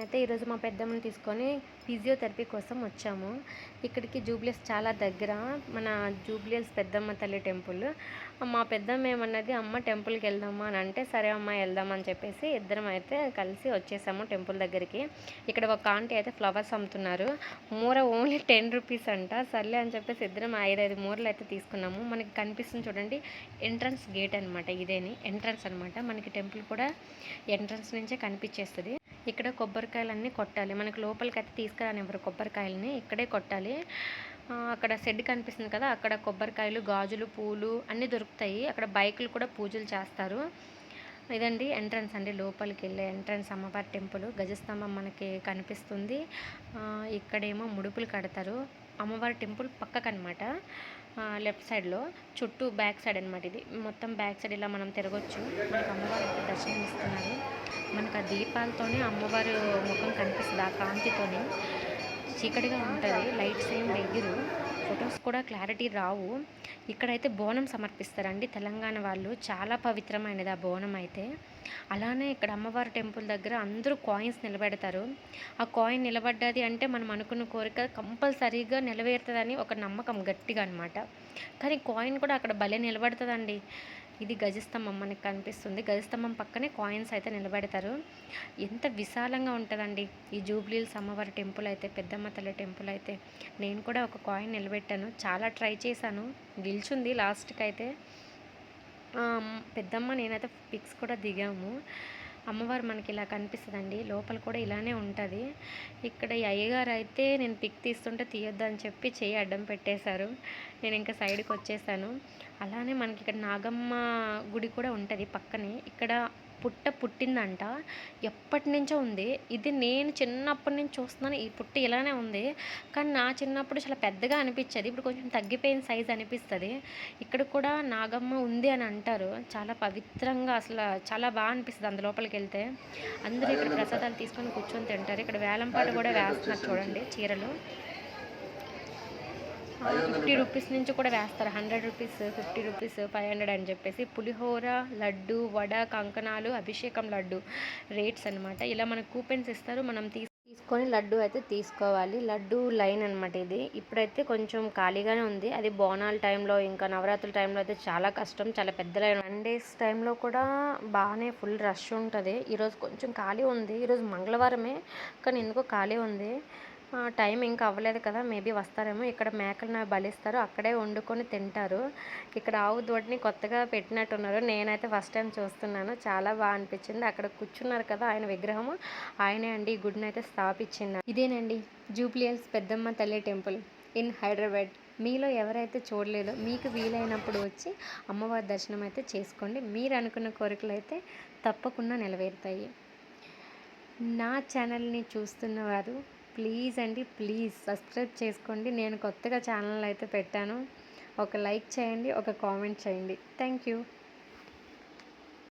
అయితే ఈరోజు మా పెద్దమ్మని తీసుకొని ఫిజియోథెరపీ కోసం వచ్చాము. ఇక్కడికి జూబ్లీహిల్స్ చాలా దగ్గర. మన జూబ్లీహిల్స్ పెద్దమ్మ తల్లి టెంపుల్. మా పెద్దమ్మ ఏమన్నది, అమ్మ టెంపుల్కి వెళ్దామా అని అంటే, సరే అమ్మ వెళ్దాం అని చెప్పేసి ఇద్దరం అయితే కలిసి వచ్చేసాము టెంపుల్ దగ్గరికి. ఇక్కడ ఒక ఆంటీ అయితే ఫ్లవర్స్ అమ్ముతున్నారు. మూర ఓన్లీ 10 రూపీస్ అంట. సర్లే అని చెప్పేసి ఇద్దరం 5 మూరలు అయితే తీసుకున్నాము. మనకి కనిపిస్తుంది చూడండి, ఎంట్రన్స్ గేట్ అనమాట. ఇదేని ఎంట్రన్స్ అనమాట. మనకి టెంపుల్ కూడా ఎంట్రన్స్ నుంచే కనిపించేస్తుంది. ఇక్కడ కొబ్బరికాయలన్నీ కొట్టాలి. మనకు లోపలికైతే తీసుకురానివ్వరు కొబ్బరికాయలని, ఇక్కడే కొట్టాలి. అక్కడ షెడ్ కనిపిస్తుంది కదా, అక్కడ కొబ్బరికాయలు, గాజులు, పూలు అన్నీ దొరుకుతాయి. అక్కడ బైకులు కూడా పూజలు చేస్తారు. ఇదండి ఎంట్రన్స్ అండి, లోపలికి వెళ్ళే ఎంట్రన్స్ అమ్మవారి టెంపుల్. గజస్తంభం మనకి కనిపిస్తుంది. ఇక్కడేమో ముడుపులు కడతారు. అమ్మవారి టెంపుల్ పక్కకనమాట, లెఫ్ట్ సైడ్లో. చుట్టూ బ్యాక్ సైడ్ అనమాట. ఇది మొత్తం బ్యాక్ సైడ్ ఇలా మనం తిరగొచ్చు. మనకు అమ్మవారి అయితే దర్శనం ఇస్తున్నారు. మనకు ఆ దీపాలతోనే అమ్మవారి ముఖం కనిపిస్తుంది, ఆ కాంతితోని. చీకటిగా ఉంటుంది, లైట్స్ ఏం వెయ్యరు, ఫొటోస్ కూడా క్లారిటీ రావు. ఇక్కడైతే బోనం సమర్పిస్తారండి తెలంగాణ వాళ్ళు. చాలా పవిత్రమైనది ఆ బోనం అయితే. అలానే ఇక్కడ అమ్మవారి టెంపుల్ దగ్గర అందరూ కాయిన్స్ నిలబెడతారు. ఆ కాయిన్ నిలబడ్డది అంటే మనం అనుకున్న కోరిక కంపల్సరీగా నెరవేరుతుందని ఒక నమ్మకం గట్టిగా అనమాట. కానీ కాయిన్ కూడా అక్కడ భలే నిలబడుతుందండి. ఇది గజస్తంభం మనకి కనిపిస్తుంది. గజస్తంభం పక్కనే కాయిన్స్ అయితే నిలబెడతారు. ఎంత విశాలంగా ఉంటుందండి ఈ జూబ్లీహిల్స్ అమ్మవారి టెంపుల్ అయితే, పెద్దమ్మ తల్లి టెంపుల్ అయితే. నేను కూడా ఒక కాయిన్ నిలబెట్టాను, చాలా ట్రై చేశాను, గెలిచింది లాస్ట్కి అయితే. పెద్దమ్మ నేనైతే పిక్స్ కూడా దిగాము. అమ్మవారు మనకి ఇలా కనిపిస్తుందండి. లోపల కూడా ఇలానే ఉంటుంది. ఇక్కడ ఈ అయ్యగారు అయితే నేను పిక్ తీస్తుంటే తీయొద్దు అని చెప్పి చెయ్యి అడ్డం పెట్టేశారు. నేను ఇంకా సైడ్కి వచ్చేసాను. అలానే మనకి ఇక్కడ నాగమ్మ గుడి కూడా ఉంటుంది పక్కనే. ఇక్కడ పుట్టిందంట, ఎప్పటి నుంచో ఉంది. ఇది నేను చిన్నప్పటి నుంచి చూస్తున్నాను, ఈ పుట్ట ఇలానే ఉంది. కానీ నా చిన్నప్పుడు చాలా పెద్దగా అనిపించేది, ఇప్పుడు కొంచెం తగ్గిపోయిన సైజ్ అనిపిస్తుంది. ఇక్కడ కూడా నాగమ్మ ఉంది అని అంటారు. చాలా పవిత్రంగా, అసలు చాలా బాగా అనిపిస్తుంది అందులోపలికి వెళ్తే. అందరూ ఇక్కడ ప్రసాదాలు తీసుకొని కూర్చొని తింటారు. ఇక్కడ వేలంపాట కూడా వేస్తున్నారు చూడండి, చీరలు 50 రూపీస్ నుంచి కూడా వేస్తారు. 100 రూపీస్, 50 రూపీస్, 500 అని చెప్పేసి. పులిహోర, లడ్డు, వడ, కంకణాలు, అభిషేకం లడ్డు రేట్స్ అనమాట. ఇలా మనకు కూపెన్స్ ఇస్తారు, మనం తీసుకొని లడ్డు అయితే తీసుకోవాలి. లడ్డు లైన్ అనమాట ఇది. ఇప్పుడైతే కొంచెం ఖాళీగానే ఉంది. అది బోనాల టైంలో, ఇంకా నవరాత్రుల టైంలో అయితే చాలా కష్టం, చాలా పెద్ద లైన్. 1 days టైంలో కూడా బాగానే ఫుల్ రష్ ఉంటుంది. ఈరోజు కొంచెం ఖాళీ ఉంది. ఈరోజు మంగళవారమే కానీ ఎందుకో ఖాళీ ఉంది. టైం ఇంకా అవ్వలేదు కదా, మేబీ వస్తారేమో. ఇక్కడ మేకలను బలిస్తారు, అక్కడే వండుకొని తింటారు. ఇక్కడ ఆవు దూడని కొత్తగా పెట్టినట్టున్నారు. నేనైతే ఫస్ట్ టైం చూస్తున్నాను, చాలా బాగా అనిపించింది. అక్కడ కూర్చున్నారు కదా ఆయన విగ్రహము, ఆయనే అండి ఈ గుడిని అయితే స్థాపించింది. ఇదేనండి జూబ్లీహిల్స్ పెద్దమ్మ తల్లి టెంపుల్ ఇన్ హైదరాబాద్. మీలో ఎవరైతే చూడలేదో మీకు వీలైనప్పుడు వచ్చి అమ్మవారి దర్శనం అయితే చేసుకోండి. మీరు అనుకున్న కోరికలు అయితే తప్పకుండా నెరవేరుతాయి. నా ఛానల్ని చూస్తున్నవారు ప్లీజ్ అండి, ప్లీజ్ సబ్స్క్రైబ్ చేసుకోండి. నేను కొత్తగా ఛానల్ అయితే పెట్టాను. ఒక లైక్ చేయండి, ఒక కామెంట్ చేయండి. Thank you.